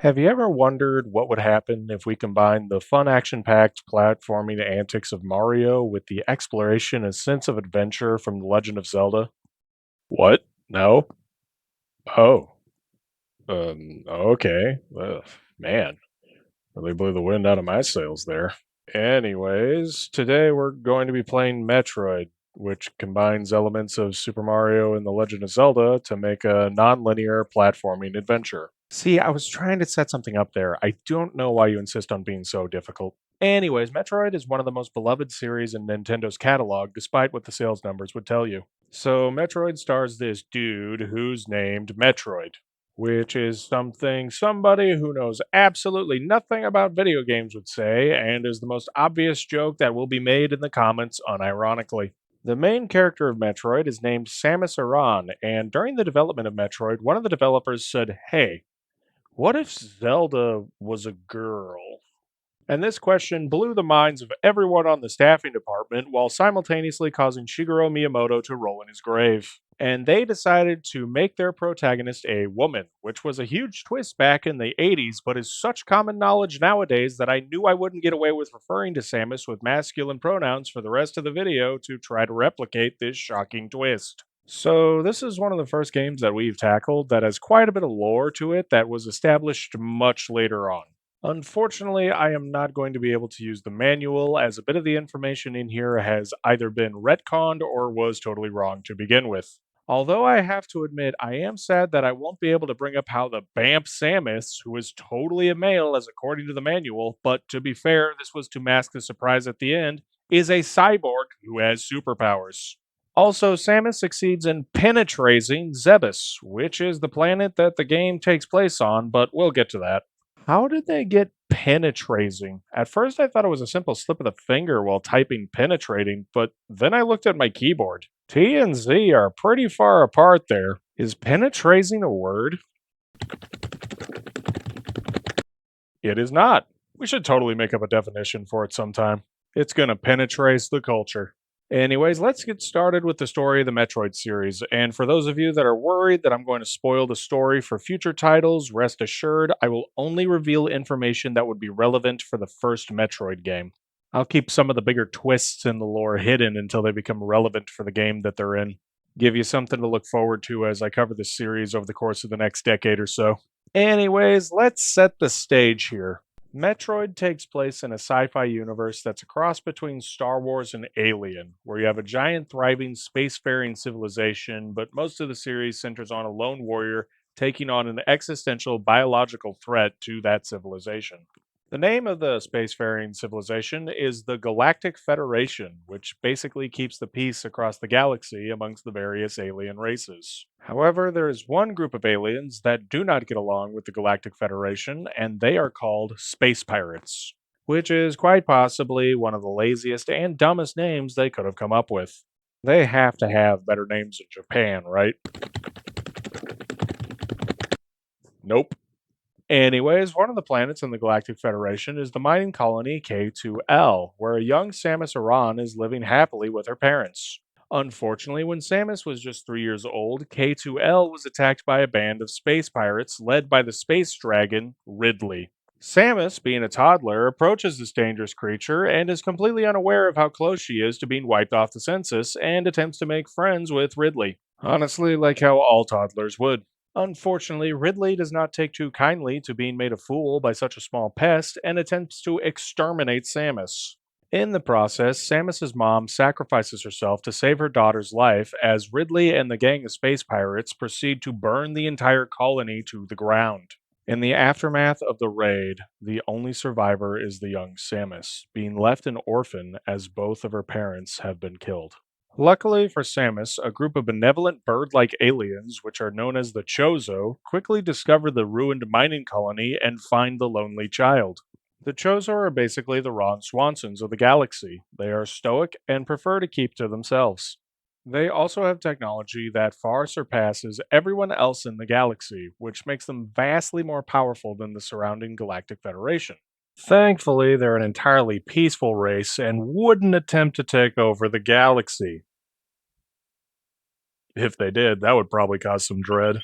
Have you ever wondered what would happen if we combined the fun action-packed platforming antics of Mario with the exploration and sense of adventure from The Legend of Zelda? What? No? Oh. Okay. Man, really blew the wind out of my sails there. Anyways, today we're going to be playing Metroid, which combines elements of Super Mario and The Legend of Zelda to make a non-linear platforming adventure. See, I was trying to set something up there. I don't know why you insist on being so difficult. Anyways, Metroid is one of the most beloved series in Nintendo's catalog, despite what the sales numbers would tell you. So, Metroid stars this dude who's named Metroid, which is something somebody who knows absolutely nothing about video games would say, and is the most obvious joke that will be made in the comments unironically. The main character of Metroid is named Samus Aran, and during the development of Metroid, one of the developers said, "Hey, what if Zelda was a girl?" And this question blew the minds of everyone on the staffing department while simultaneously causing Shigeru Miyamoto to roll in his grave. And they decided to make their protagonist a woman, which was a huge twist back in the 80s, but is such common knowledge nowadays that I knew I wouldn't get away with referring to Samus with masculine pronouns for the rest of the video to try to replicate this shocking twist. So, this is one of the first games that we've tackled that has quite a bit of lore to it that was established much later on. Unfortunately, I am not going to be able to use the manual, as a bit of the information in here has either been retconned or was totally wrong to begin with. Although I have to admit, I am sad that I won't be able to bring up how the Bamp Samus, who is totally a male as according to the manual, but to be fair, this was to mask the surprise at the end, is a cyborg who has superpowers. Also, Samus succeeds in penetrating Zebes, which is the planet that the game takes place on, but we'll get to that. How did they get penetrating? At first, I thought it was a simple slip of the finger while typing penetrating, but then I looked at my keyboard. T and Z are pretty far apart there. Is penetrating a word? It is not. We should totally make up a definition for it sometime. It's gonna penetrate the culture. Anyways, let's get started with the story of the Metroid series. And for those of you that are worried that I'm going to spoil the story for future titles, rest assured I will only reveal information that would be relevant for the first Metroid game. I'll keep some of the bigger twists in the lore hidden until they become relevant for the game that they're in. Give you something to look forward to as I cover this series over the course of the next decade or so. Anyways, let's set the stage here. Metroid takes place in a sci fi universe that's a cross between Star Wars and Alien, where you have a giant, thriving, spacefaring civilization, but most of the series centers on a lone warrior taking on an existential biological threat to that civilization. The name of the spacefaring civilization is the Galactic Federation, which basically keeps the peace across the galaxy amongst the various alien races. However, there is one group of aliens that do not get along with the Galactic Federation, and they are called space pirates, which is quite possibly one of the laziest and dumbest names they could have come up with. They have to have better names in Japan, right? Nope. Anyways, one of the planets in the Galactic Federation is the mining colony K2L, where a young Samus Aran is living happily with her parents. Unfortunately, when Samus was just 3 years old, K2L was attacked by a band of space pirates led by the space dragon, Ridley. Samus, being a toddler, approaches this dangerous creature and is completely unaware of how close she is to being wiped off the census and attempts to make friends with Ridley. Honestly, like how all toddlers would. Unfortunately, Ridley does not take too kindly to being made a fool by such a small pest and attempts to exterminate Samus. In the process, Samus's mom sacrifices herself to save her daughter's life as Ridley and the gang of space pirates proceed to burn the entire colony to the ground. In the aftermath of the raid, the only survivor is the young Samus, being left an orphan as both of her parents have been killed. Luckily for Samus, a group of benevolent bird like aliens, which are known as the Chozo, quickly discover the ruined mining colony and find the lonely child. The Chozo are basically the Ron Swansons of the galaxy. They are stoic and prefer to keep to themselves. They also have technology that far surpasses everyone else in the galaxy, which makes them vastly more powerful than the surrounding Galactic Federation. Thankfully, they're an entirely peaceful race and wouldn't attempt to take over the galaxy. If they did, that would probably cause some dread.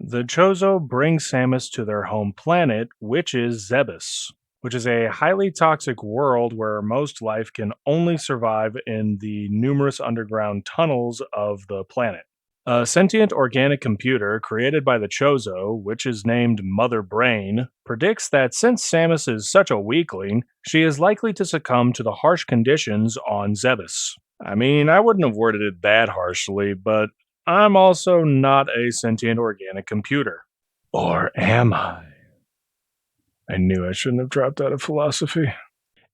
The Chozo bring Samus to their home planet, which is Zebes, which is a highly toxic world where most life can only survive in the numerous underground tunnels of the planet. A sentient organic computer created by the Chozo, which is named Mother Brain, predicts that since Samus is such a weakling, she is likely to succumb to the harsh conditions on Zebes. I mean, I wouldn't have worded it that harshly, but I'm also not a sentient organic computer. Or am I? I knew I shouldn't have dropped out of philosophy.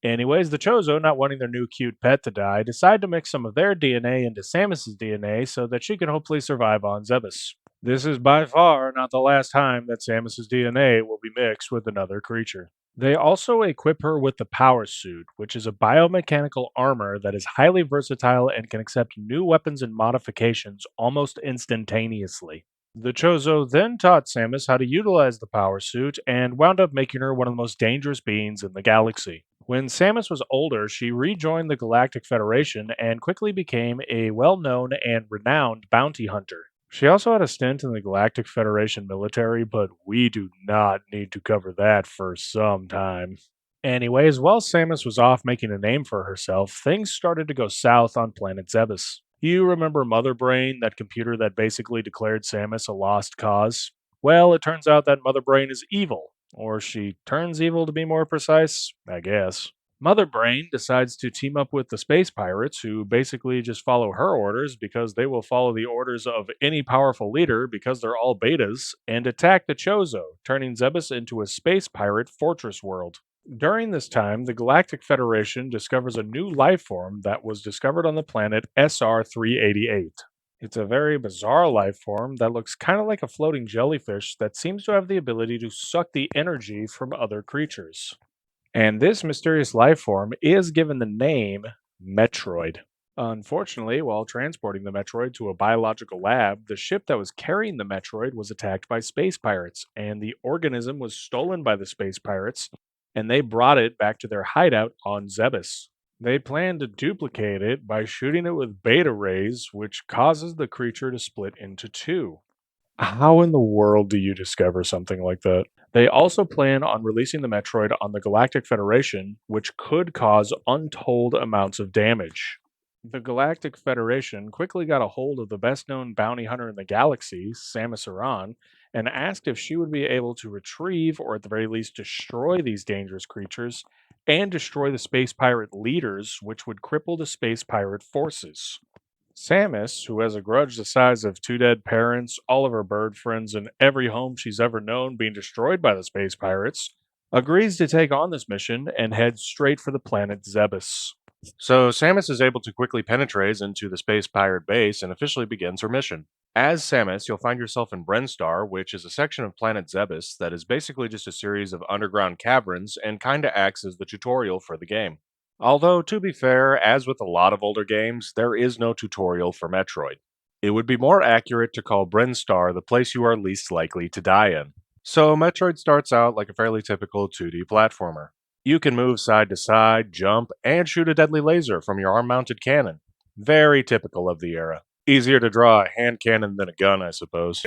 Anyways, the Chozo, not wanting their new cute pet to die, decide to mix some of their DNA into Samus's DNA so that she can hopefully survive on Zebes. This is by far not the last time that Samus's DNA will be mixed with another creature. They also equip her with the Power Suit, which is a biomechanical armor that is highly versatile and can accept new weapons and modifications almost instantaneously. The Chozo then taught Samus how to utilize the Power Suit and wound up making her one of the most dangerous beings in the galaxy. When Samus was older, she rejoined the Galactic Federation and quickly became a well known and renowned bounty hunter. She also had a stint in the Galactic Federation military, but we do not need to cover that for some time. Anyways, while Samus was off making a name for herself, things started to go south on planet Zebes. You remember Mother Brain, that computer that basically declared Samus a lost cause? Well, it turns out that Mother Brain is evil, or she turns evil to be more precise, I guess. Mother Brain decides to team up with the space pirates, who basically just follow her orders because they will follow the orders of any powerful leader because they're all betas, and attack the Chozo, turning Zebes into a space pirate fortress world. During this time, the Galactic Federation discovers a new life form that was discovered on the planet SR 388. It's a very bizarre life form that looks kind of like a floating jellyfish that seems to have the ability to suck the energy from other creatures. And this mysterious life form is given the name Metroid. Unfortunately, while transporting the Metroid to a biological lab, the ship that was carrying the Metroid was attacked by space pirates, and the organism was stolen by the space pirates, and they brought it back to their hideout on Zebes. They plan to duplicate it by shooting it with beta rays, which causes the creature to split into two. How in the world do you discover something like that? They also plan on releasing the Metroid on the Galactic Federation, which could cause untold amounts of damage. The Galactic Federation quickly got a hold of the best known bounty hunter in the galaxy, Samus Aran, and asked if she would be able to retrieve, or at the very least destroy, these dangerous creatures and destroy the space pirate leaders, which would cripple the space pirate forces. Samus, who has a grudge the size of two dead parents, all of her bird friends, and every home she's ever known being destroyed by the space pirates, agrees to take on this mission and heads straight for the planet Zebes. So Samus is able to quickly penetrate into the space pirate base and officially begins her mission. As Samus, you'll find yourself in Brenstar, which is a section of planet Zebes that is basically just a series of underground caverns and kinda acts as the tutorial for the game. Although, to be fair, as with a lot of older games, there is no tutorial for Metroid. It would be more accurate to call Brenstar the place you are least likely to die in. So, Metroid starts out like a fairly typical 2D platformer. You can move side to side, jump, and shoot a deadly laser from your arm mounted cannon. Very typical of the era. Easier to draw a hand cannon than a gun, I suppose.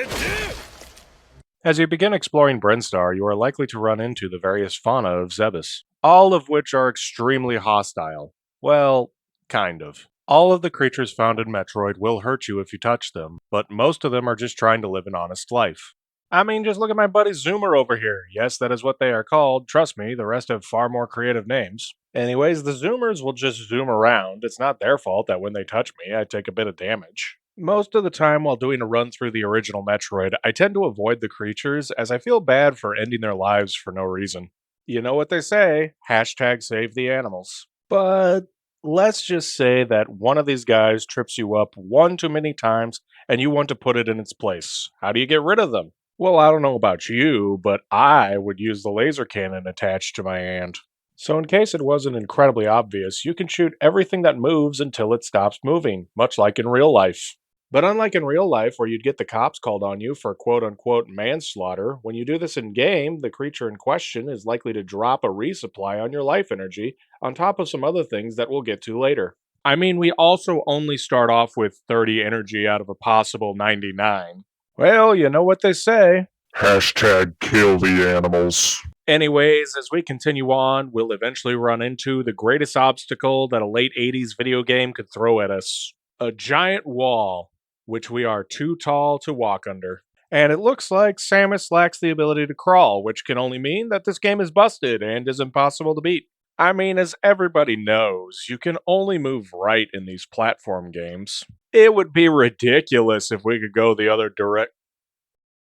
As you begin exploring Brenstar, you are likely to run into the various fauna of Zebes, all of which are extremely hostile. Well, kind of. All of the creatures found in Metroid will hurt you if you touch them, but most of them are just trying to live an honest life. I mean, just look at my buddy Zoomer over here. Yes, that is what they are called. Trust me, the rest have far more creative names. Anyways, the Zoomers will just zoom around. It's not their fault that when they touch me, I take a bit of damage. Most of the time, while doing a run through the original Metroid, I tend to avoid the creatures as I feel bad for ending their lives for no reason. You know what they say, hashtag save the animals. But let's just say that one of these guys trips you up one too many times and you want to put it in its place. How do you get rid of them? Well, I don't know about you, but I would use the laser cannon attached to my hand. So, in case it wasn't incredibly obvious, you can shoot everything that moves until it stops moving, much like in real life. But unlike in real life, where you'd get the cops called on you for quote unquote manslaughter, when you do this in game, the creature in question is likely to drop a resupply on your life energy, on top of some other things that we'll get to later. I mean, we also only start off with 30 energy out of a possible 99. Well, you know what they say. Hashtag kill the animals. Anyways, as we continue on, we'll eventually run into the greatest obstacle that a late 80s video game could throw at us, a giant wall, which we are too tall to walk under. And it looks like Samus lacks the ability to crawl, which can only mean that this game is busted and is impossible to beat. I mean, as everybody knows, you can only move right in these platform games. It would be ridiculous if we could go the other direct.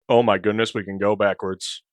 Oh my goodness, we can go backwards.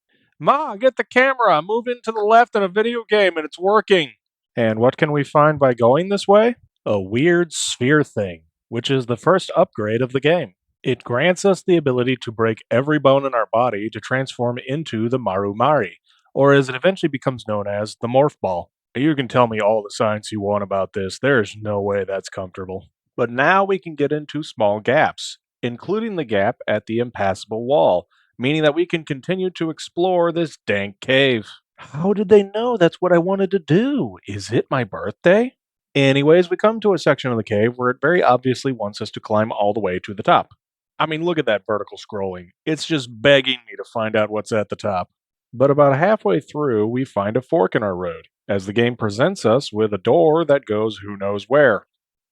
Ma, get the camera. I'm moving to the left in a video game and it's working. And what can we find by going this way? A weird sphere thing, which is the first upgrade of the game. It grants us the ability to break every bone in our body to transform into the Maru Mari, or as it eventually becomes known as, the Morph Ball. You can tell me all the science you want about this, there's no way that's comfortable. But now we can get into small gaps, including the gap at the impassable wall, meaning that we can continue to explore this dank cave. How did they know that's what I wanted to do? Is it my birthday? Anyways, we come to a section of the cave where it very obviously wants us to climb all the way to the top. I mean, look at that vertical scrolling. It's just begging me to find out what's at the top. But about halfway through, we find a fork in our road, as the game presents us with a door that goes who knows where.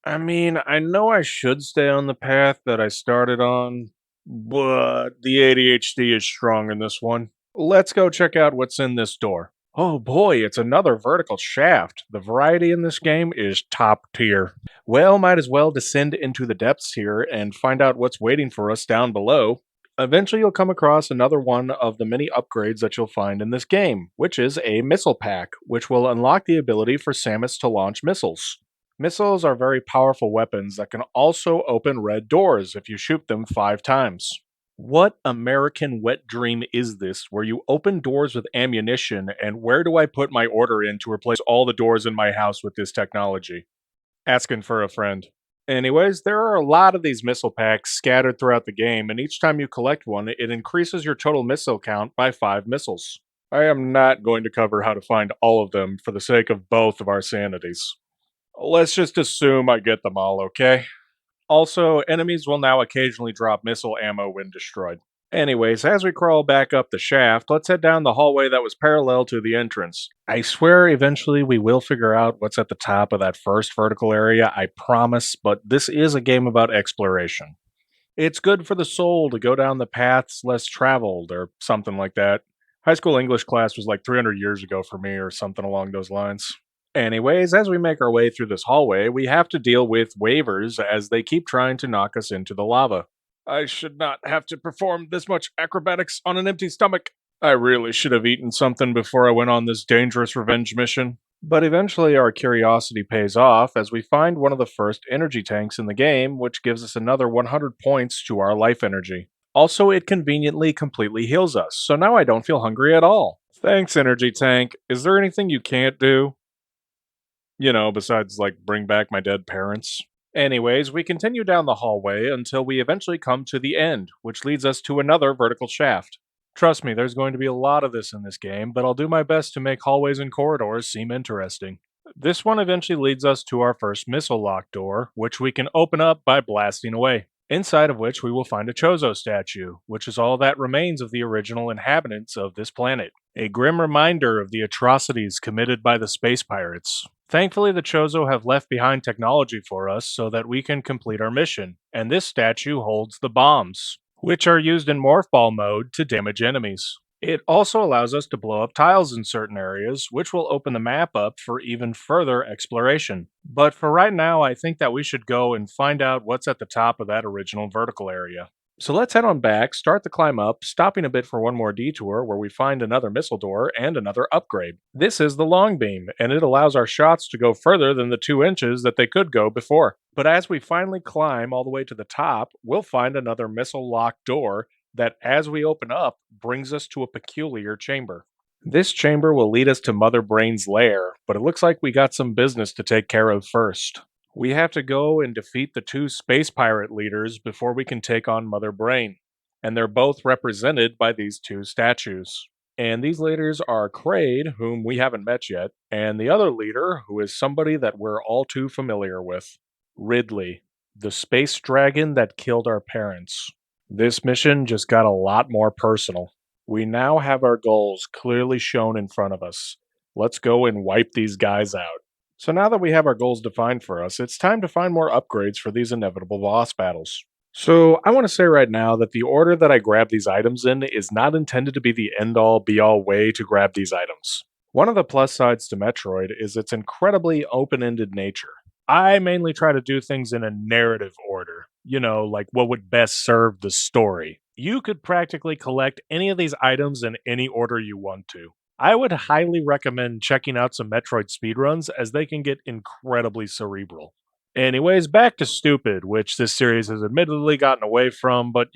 I mean, I know I should stay on the path that I started on, but the ADHD is strong in this one. Let's go check out what's in this door. Oh boy, it's another vertical shaft. The variety in this game is top tier. Well, might as well descend into the depths here and find out what's waiting for us down below. Eventually, you'll come across another one of the many upgrades that you'll find in this game, which is a missile pack, which will unlock the ability for Samus to launch missiles. Missiles are very powerful weapons that can also open red doors if you shoot them 5 times. What American wet dream is this where you open doors with ammunition, and where do I put my order in to replace all the doors in my house with this technology? Asking for a friend. Anyways, there are a lot of these missile packs scattered throughout the game, and each time you collect one, it increases your total missile count by 5 missiles. I am not going to cover how to find all of them for the sake of both of our sanities. Let's just assume I get them all, okay? Also, enemies will now occasionally drop missile ammo when destroyed. Anyways, as we crawl back up the shaft, let's head down the hallway that was parallel to the entrance. I swear eventually we will figure out what's at the top of that first vertical area, I promise, but this is a game about exploration. It's good for the soul to go down the paths less traveled, or something like that. High school English class was like 300 years ago for me, or something along those lines. Anyways, as we make our way through this hallway, we have to deal with waivers as they keep trying to knock us into the lava. I should not have to perform this much acrobatics on an empty stomach. I really should have eaten something before I went on this dangerous revenge mission. But eventually, our curiosity pays off as we find one of the first energy tanks in the game, which gives us another 100 points to our life energy. Also, it conveniently completely heals us, so now I don't feel hungry at all. Thanks, energy tank. Is there anything you can't do? Besides like bring back my dead parents. Anyways, we continue down the hallway until we eventually come to the end, which leads us to another vertical shaft. Trust me, there's going to be a lot of this in this game, but I'll do my best to make hallways and corridors seem interesting. This one eventually leads us to our first missile lock door, which we can open up by blasting away. Inside of which we will find a Chozo statue, which is all that remains of the original inhabitants of this planet. A grim reminder of the atrocities committed by the space pirates. Thankfully, the Chozo have left behind technology for us so that we can complete our mission, and this statue holds the bombs, which are used in Morph Ball mode to damage enemies. It also allows us to blow up tiles in certain areas, which will open the map up for even further exploration. But for right now, I think that we should go and find out what's at the top of that original vertical area. So let's head on back, start the climb up, stopping a bit for one more detour where we find another missile door and another upgrade. This is the long beam, and it allows our shots to go further than the 2 inches that they could go before. But as we finally climb all the way to the top, we'll find another missile locked door that, as we open up, brings us to a peculiar chamber. This chamber will lead us to Mother Brain's lair, but it looks like we got some business to take care of first. We have to go and defeat the 2 space pirate leaders before we can take on Mother Brain, and they're both represented by these 2 statues. And these leaders are Kraid, whom we haven't met yet, and the other leader, who is somebody that we're all too familiar with, Ridley, the space dragon that killed our parents. This mission just got a lot more personal. We now have our goals clearly shown in front of us. Let's go and wipe these guys out. So now that we have our goals defined for us, it's time to find more upgrades for these inevitable boss battles. So I want to say right now that the order that I grab these items in is not intended to be the end-all be-all way to grab these items. One of the plus sides to Metroid is its incredibly open-ended nature. I mainly try to do things in a narrative order, like what would best serve the story. You could practically collect any of these items in any order you want to. I would highly recommend checking out some Metroid speedruns as they can get incredibly cerebral. Anyways, back to stupid, which this series has admittedly gotten away from, but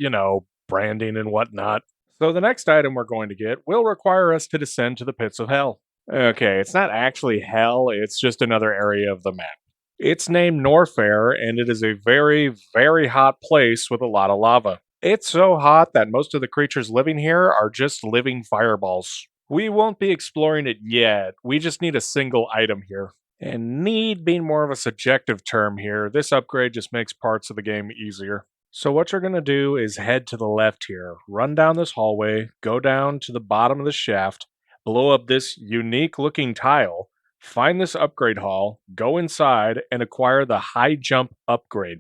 branding and whatnot. So the next item we're going to get will require us to descend to the pits of hell. Okay, it's not actually hell, it's just another area of the map. It's named Norfair, and it is a very, very hot place with a lot of lava. It's so hot that most of the creatures living here are just living fireballs. We won't be exploring it yet, we just need a single item here. And need being more of a subjective term here, this upgrade just makes parts of the game easier. So what you're going to do is head to the left here, run down this hallway, go down to the bottom of the shaft, blow up this unique looking tile, find this upgrade hall, go inside, and acquire the high jump upgrade.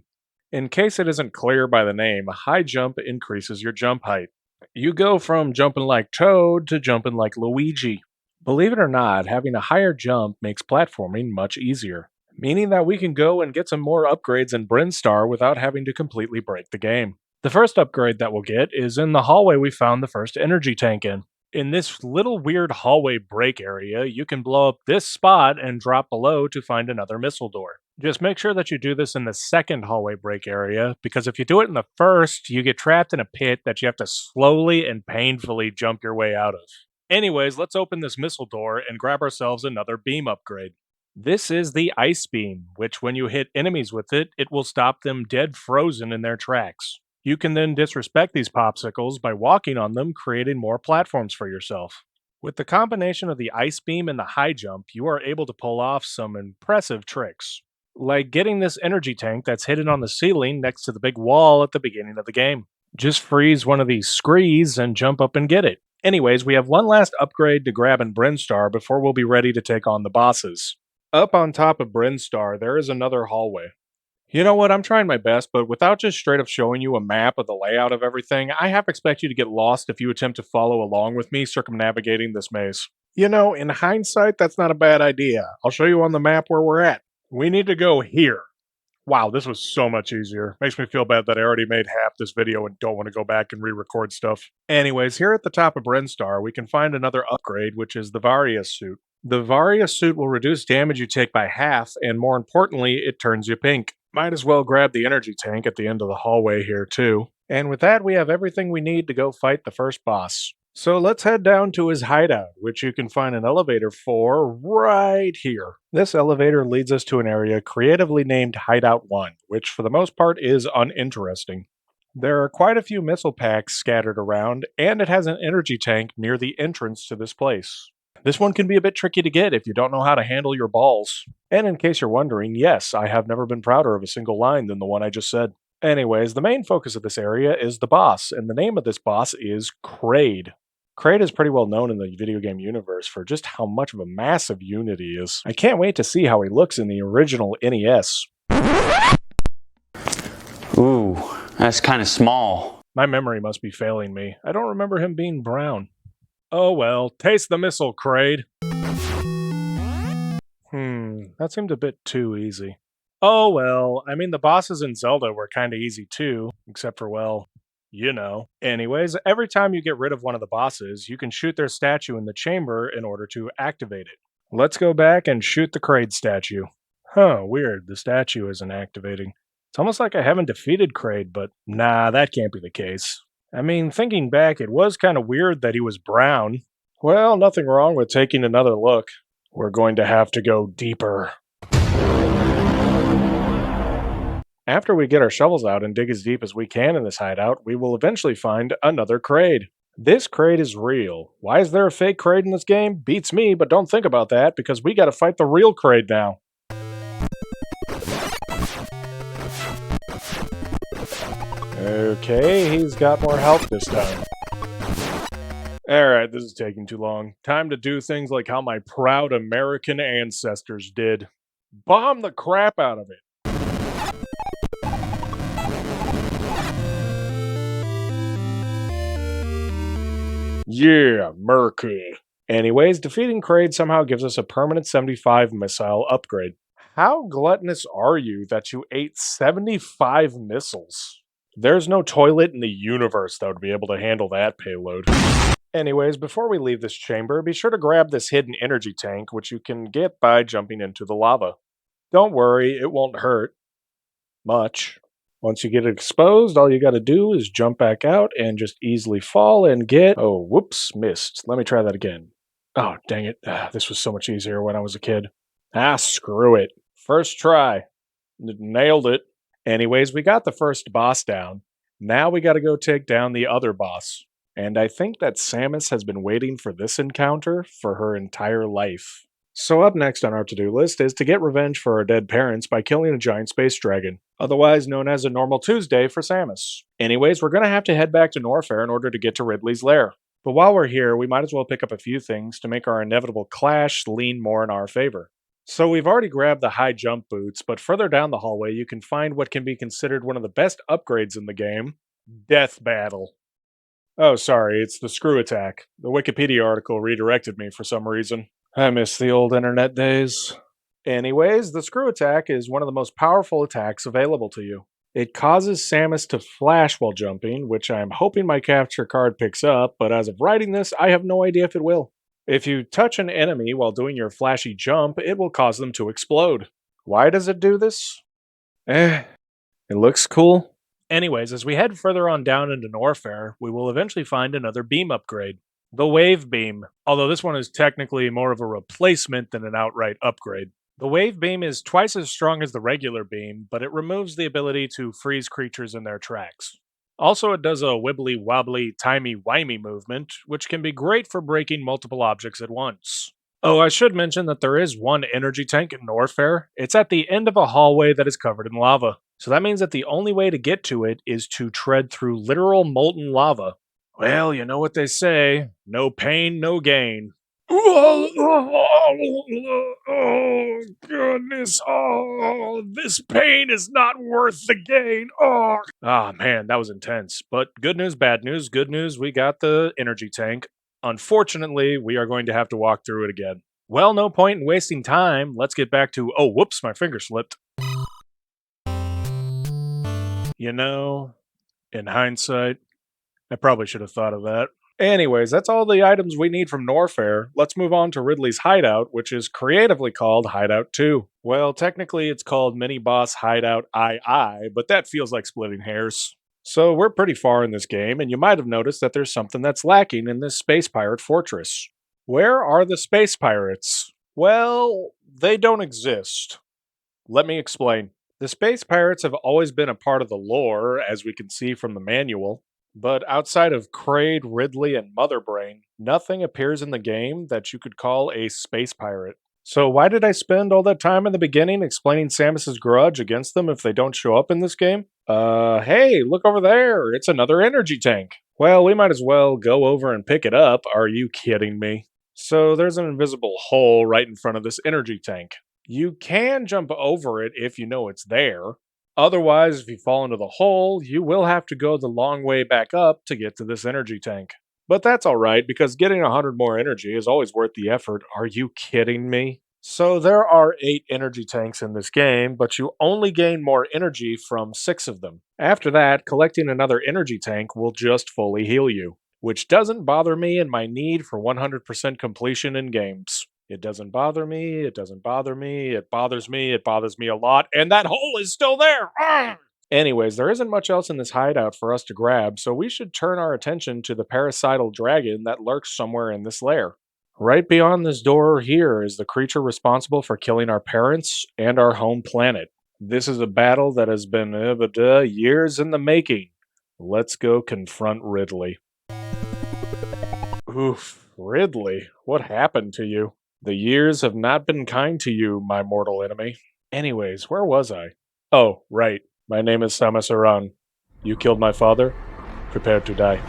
In case it isn't clear by the name, high jump increases your jump height. You go from jumping like Toad to jumping like Luigi. Believe it or not, having a higher jump makes platforming much easier, meaning that we can go and get some more upgrades in Brinstar without having to completely break the game. The first upgrade that we'll get is in the hallway we found the first energy tank in. In this little weird hallway break area, you can blow up this spot and drop below to find another missile door. Just make sure that you do this in the second hallway break area, because if you do it in the first, you get trapped in a pit that you have to slowly and painfully jump your way out of. Anyways, let's open this missile door and grab ourselves another beam upgrade. This is the Ice Beam, which when you hit enemies with it, it will stop them dead frozen in their tracks. You can then disrespect these popsicles by walking on them, creating more platforms for yourself. With the combination of the Ice Beam and the high jump, you are able to pull off some impressive tricks. Like getting this energy tank that's hidden on the ceiling next to the big wall at the beginning of the game. Just freeze one of these screes and jump up and get it. Anyways, we have one last upgrade to grab in Brinstar before we'll be ready to take on the bosses. Up on top of Brinstar, there is another hallway. You know what? I'm trying my best, but without just straight up showing you a map of the layout of everything, I half expect you to get lost if you attempt to follow along with me circumnavigating this maze. In hindsight, that's not a bad idea. I'll show you on the map where we're at. We need to go here. Wow, this was so much easier. Makes me feel bad that I already made half this video and don't want to go back and re-record stuff. Anyways, here at the top of Brinstar, we can find another upgrade, which is the Varia suit. The Varia suit will reduce damage you take by half, and more importantly, it turns you pink. Might as well grab the energy tank at the end of the hallway here too. And with that, we have everything we need to go fight the first boss. So let's head down to his hideout, which you can find an elevator for right here. This elevator leads us to an area creatively named Hideout 1, which for the most part is uninteresting. There are quite a few missile packs scattered around, and it has an energy tank near the entrance to this place. This one can be a bit tricky to get if you don't know how to handle your balls. And in case you're wondering, yes, I have never been prouder of a single line than the one I just said. Anyways, the main focus of this area is the boss, and the name of this boss is Kraid. Kraid is pretty well known in the video game universe for just how much of a massive unit he is. I can't wait to see how he looks in the original NES. Ooh, that's kind of small. My memory must be failing me. I don't remember him being brown. Oh well, taste the missile, Kraid. That seemed a bit too easy. Oh well, I mean the bosses in Zelda were kinda easy too, except for, well, Anyways, every time you get rid of one of the bosses, you can shoot their statue in the chamber in order to activate it. Let's go back and shoot the Kraid statue. Huh, weird, the statue isn't activating. It's almost like I haven't defeated Kraid, but nah, that can't be the case. I mean, thinking back, it was kind of weird that he was brown. Well, nothing wrong with taking another look. We're going to have to go deeper. After we get our shovels out and dig as deep as we can in this hideout, we will eventually find another Kraid. This Kraid is real. Why is there a fake Kraid in this game? Beats me, but don't think about that, because we gotta fight the real Kraid now. Okay, he's got more health this time. Alright, this is taking too long. Time to do things like how my proud American ancestors did. Bomb the crap out of it. Yeah, Mercury. Anyways, defeating Kraid somehow gives us a permanent 75 missile upgrade. How gluttonous are you that you ate 75 missiles? There's no toilet in the universe that would be able to handle that payload. Anyways, before we leave this chamber, be sure to grab this hidden energy tank, which you can get by jumping into the lava. Don't worry, it won't hurt much. Once you get it exposed, all you gotta do is jump back out and just easily fall and get... Oh, whoops, missed. Let me try that again. Oh, dang it. This was so much easier when I was a kid. Screw it. First try. Nailed it. Anyways, we got the first boss down. Now we gotta go take down the other boss. And I think that Samus has been waiting for this encounter for her entire life. So up next on our to-do list is to get revenge for our dead parents by killing a giant space dragon, otherwise known as a normal Tuesday for Samus. Anyways, we're gonna have to head back to Norfair in order to get to Ridley's lair. But while we're here, we might as well pick up a few things to make our inevitable clash lean more in our favor. So we've already grabbed the high jump boots, but further down the hallway you can find what can be considered one of the best upgrades in the game, Death Battle. Oh, sorry, it's the screw attack. The Wikipedia article redirected me for some reason. I miss the old internet days. Anyways, the screw attack is one of the most powerful attacks available to you. It causes Samus to flash while jumping, which I'm hoping my capture card picks up, but as of writing this, I have no idea if it will. If you touch an enemy while doing your flashy jump, it will cause them to explode. Why does it do this? It looks cool. Anyways, as we head further on down into Norfair, we will eventually find another beam upgrade. The Wave Beam, although this one is technically more of a replacement than an outright upgrade. The Wave Beam is twice as strong as the regular beam, but it removes the ability to freeze creatures in their tracks. Also, it does a wibbly wobbly, timey wimey movement, which can be great for breaking multiple objects at once. Oh, I should mention that there is one energy tank in Norfair. It's at the end of a hallway that is covered in lava. So that means that the only way to get to it is to tread through literal molten lava. Well, you know what they say, no pain, no gain. Oh, goodness. Oh, this pain is not worth the gain. Oh. Ah, man, that was intense. But good news, bad news. Good news, we got the energy tank. Unfortunately, we are going to have to walk through it again. Well, no point in wasting time. Let's get back to... Oh, whoops, my finger slipped. You know, in hindsight, I probably should have thought of that. Anyways, that's all the items we need from Norfair. Let's move on to Ridley's hideout, which is creatively called Hideout 2. Well, technically it's called Mini Boss Hideout II, but that feels like splitting hairs. So we're pretty far in this game, and you might have noticed that there's something that's lacking in this Space Pirate Fortress. Where are the Space Pirates? Well, they don't exist. Let me explain. The Space Pirates have always been a part of the lore, as we can see from the manual. But outside of Kraid, Ridley, and Mother Brain, nothing appears in the game that you could call a space pirate. So why did I spend all that time in the beginning explaining Samus's grudge against them if they don't show up in this game? Hey, look over there, it's another energy tank. Well, we might as well go over and pick it up, are you kidding me? So there's an invisible hole right in front of this energy tank. You can jump over it if you know it's there. Otherwise, if you fall into the hole, you will have to go the long way back up to get to this energy tank. But that's alright, because getting 100 more energy is always worth the effort. Are you kidding me? So there are 8 energy tanks in this game, but you only gain more energy from 6 of them. After that, collecting another energy tank will just fully heal you, which doesn't bother me in my need for 100% completion in games. It doesn't bother me, it doesn't bother me, it bothers me a lot, and that hole is still there! Arrgh! Anyways, there isn't much else in this hideout for us to grab, so we should turn our attention to the parasital dragon that lurks somewhere in this lair. Right beyond this door here is the creature responsible for killing our parents and our home planet. This is a battle that has been years in the making. Let's go confront Ridley. Oof, Ridley, what happened to you? The years have not been kind to you, my mortal enemy. Anyways, where was I? Oh, right. My name is Samus Aran. You killed my father? Prepare to die.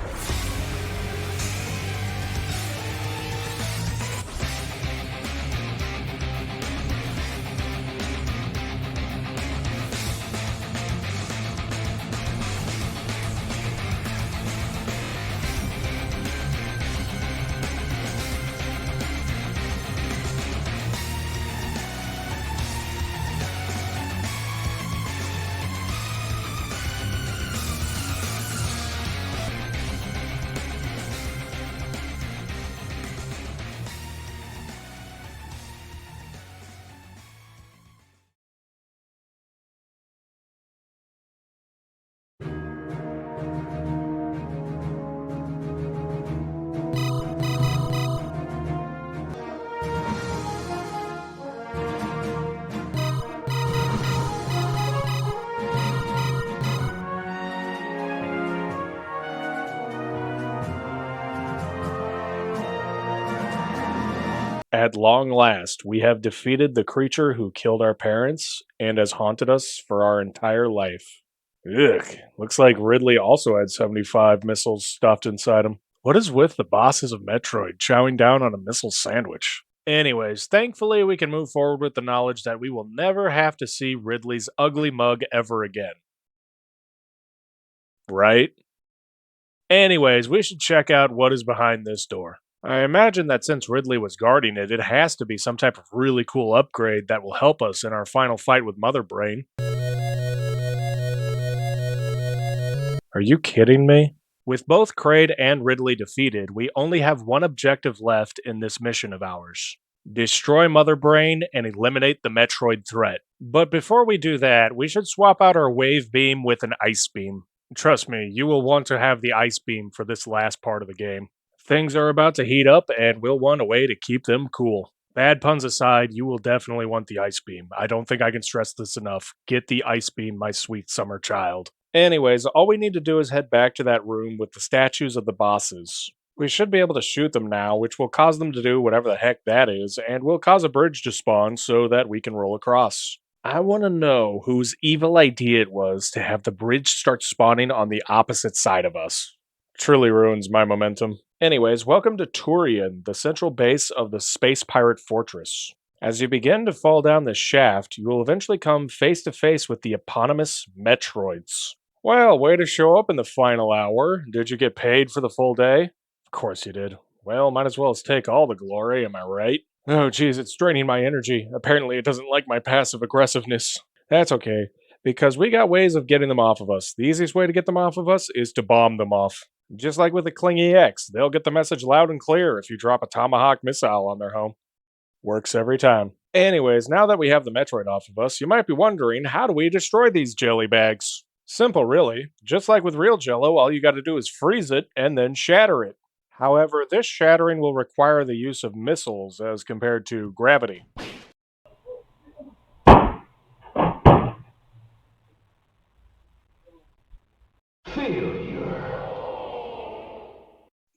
At long last, we have defeated the creature who killed our parents and has haunted us for our entire life. Ugh, looks like Ridley also had 75 missiles stuffed inside him. What is with the bosses of Metroid chowing down on a missile sandwich? Anyways, thankfully we can move forward with the knowledge that we will never have to see Ridley's ugly mug ever again. Right? Anyways, we should check out what is behind this door. I imagine that since Ridley was guarding it, it has to be some type of really cool upgrade that will help us in our final fight with Mother Brain. Are you kidding me? With both Kraid and Ridley defeated, we only have one objective left in this mission of ours. Destroy Mother Brain and eliminate the Metroid threat. But before we do that, we should swap out our wave beam with an ice beam. Trust me, you will want to have the ice beam for this last part of the game. Things are about to heat up, and we'll want a way to keep them cool. Bad puns aside, you will definitely want the ice beam. I don't think I can stress this enough. Get the ice beam, my sweet summer child. Anyways, all we need to do is head back to that room with the statues of the bosses. We should be able to shoot them now, which will cause them to do whatever the heck that is, and will cause a bridge to spawn so that we can roll across. I want to know whose evil idea it was to have the bridge start spawning on the opposite side of us. Truly ruins my momentum. Anyways, welcome to Turian, the central base of the Space Pirate Fortress. As you begin to fall down this shaft, you will eventually come face to face with the eponymous Metroids. Well, way to show up in the final hour. Did you get paid for the full day? Of course you did. Well, might as well take all the glory, am I right? Oh, geez, it's draining my energy. Apparently, it doesn't like my passive aggressiveness. That's okay, because we got ways of getting them off of us. The easiest way to get them off of us is to bomb them off. Just like with the Clingy X, they'll get the message loud and clear if you drop a Tomahawk missile on their home. Works every time. Anyways, now that we have the Metroid off of us, you might be wondering, how do we destroy these jelly bags? Simple, really. Just like with real Jello, all you gotta do is freeze it and then shatter it. However, this shattering will require the use of missiles as compared to gravity.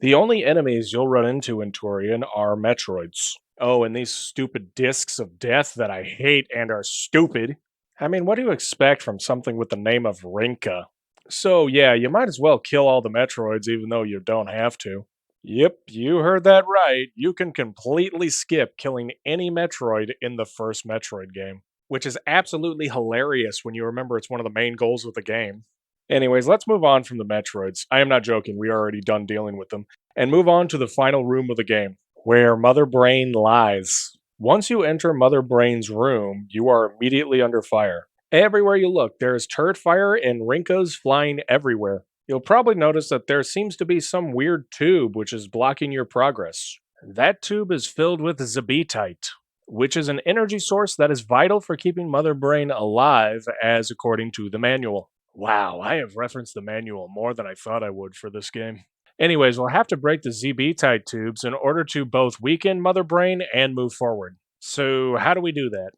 The only enemies you'll run into in Turian are Metroids. Oh, and these stupid discs of death that I hate and are stupid. I mean, what do you expect from something with the name of Rinka? So, yeah, you might as well kill all the Metroids even though you don't have to. Yep, you heard that right. You can completely skip killing any Metroid in the first Metroid game, which is absolutely hilarious when you remember it's one of the main goals of the game. Anyways, let's move on from the Metroids. I am not joking, we are already done dealing with them. And move on to the final room of the game, where Mother Brain lies. Once you enter Mother Brain's room, you are immediately under fire. Everywhere you look, there is turret fire and Rinkas flying everywhere. You'll probably notice that there seems to be some weird tube which is blocking your progress. That tube is filled with Zebetite, which is an energy source that is vital for keeping Mother Brain alive, as according to the manual. Wow, I have referenced the manual more than I thought I would for this game. Anyways, we'll have to break the ZB-type tubes in order to both weaken Mother Brain and move forward. So, how do we do that?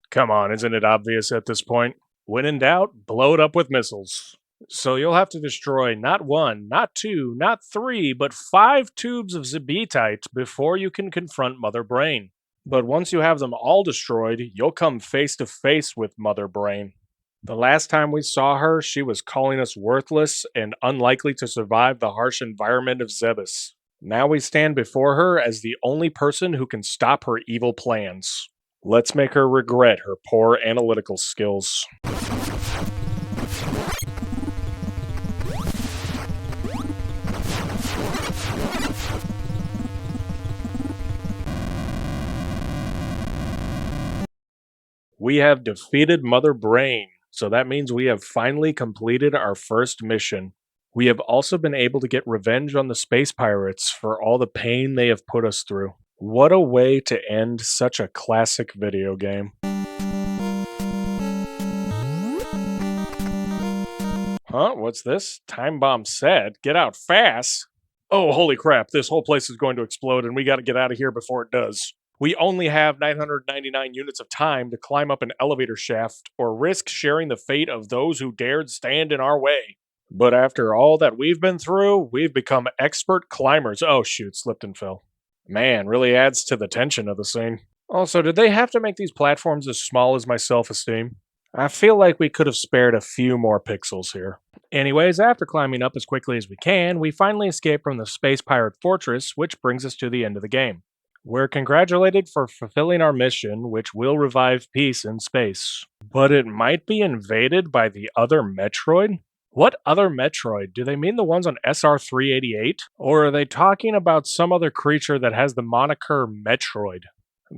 Come on, isn't it obvious at this point? When in doubt, blow it up with missiles. So you'll have to destroy not one, not two, not three, but 5 tubes of Zebetite before you can confront Mother Brain. But once you have them all destroyed, you'll come face to face with Mother Brain. The last time we saw her, she was calling us worthless and unlikely to survive the harsh environment of Zebes. Now we stand before her as the only person who can stop her evil plans. Let's make her regret her poor analytical skills. We have defeated Mother Brain, so that means we have finally completed our first mission. We have also been able to get revenge on the space pirates for all the pain they have put us through. What a way to end such a classic video game. Huh? What's this? Time bomb set. Get out fast. Oh, holy crap. This whole place is going to explode and we gotta get out of here before it does. We only have 999 units of time to climb up an elevator shaft or risk sharing the fate of those who dared stand in our way. But after all that we've been through, we've become expert climbers. Oh shoot, slipped and fell. Man, really adds to the tension of the scene. Also, did they have to make these platforms as small as my self-esteem? I feel like we could have spared a few more pixels here. Anyways, after climbing up as quickly as we can, we finally escape from the space pirate fortress, which brings us to the end of the game. We're congratulated for fulfilling our mission, which will revive peace in space. But it might be invaded by the other Metroid? What other Metroid? Do they mean the ones on SR 388? Or are they talking about some other creature that has the moniker Metroid?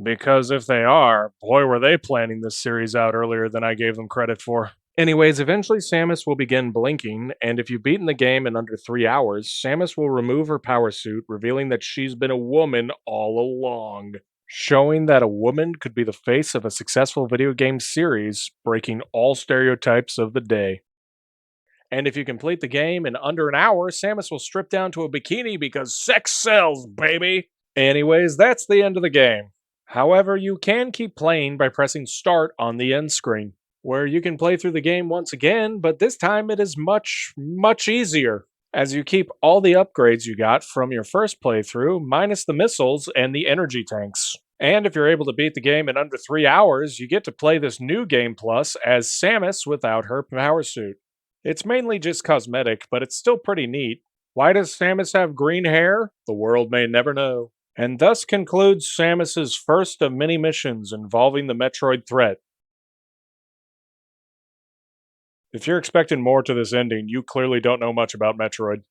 Because if they are, boy, were they planning this series out earlier than I gave them credit for. Anyways, eventually Samus will begin blinking, and if you've beaten the game in under 3 hours, Samus will remove her power suit, revealing that she's been a woman all along. Showing that a woman could be the face of a successful video game series, breaking all stereotypes of the day. And if you complete the game in under an hour, Samus will strip down to a bikini because sex sells, baby! Anyways, that's the end of the game. However, you can keep playing by pressing start on the end screen, where you can play through the game once again, but this time it is much, much easier, as you keep all the upgrades you got from your first playthrough, minus the missiles and the energy tanks. And if you're able to beat the game in under 3 hours, you get to play this new game plus as Samus without her power suit. It's mainly just cosmetic, but it's still pretty neat. Why does Samus have green hair? The world may never know. And thus concludes Samus's first of many missions involving the Metroid threat. If you're expecting more to this ending, you clearly don't know much about Metroid.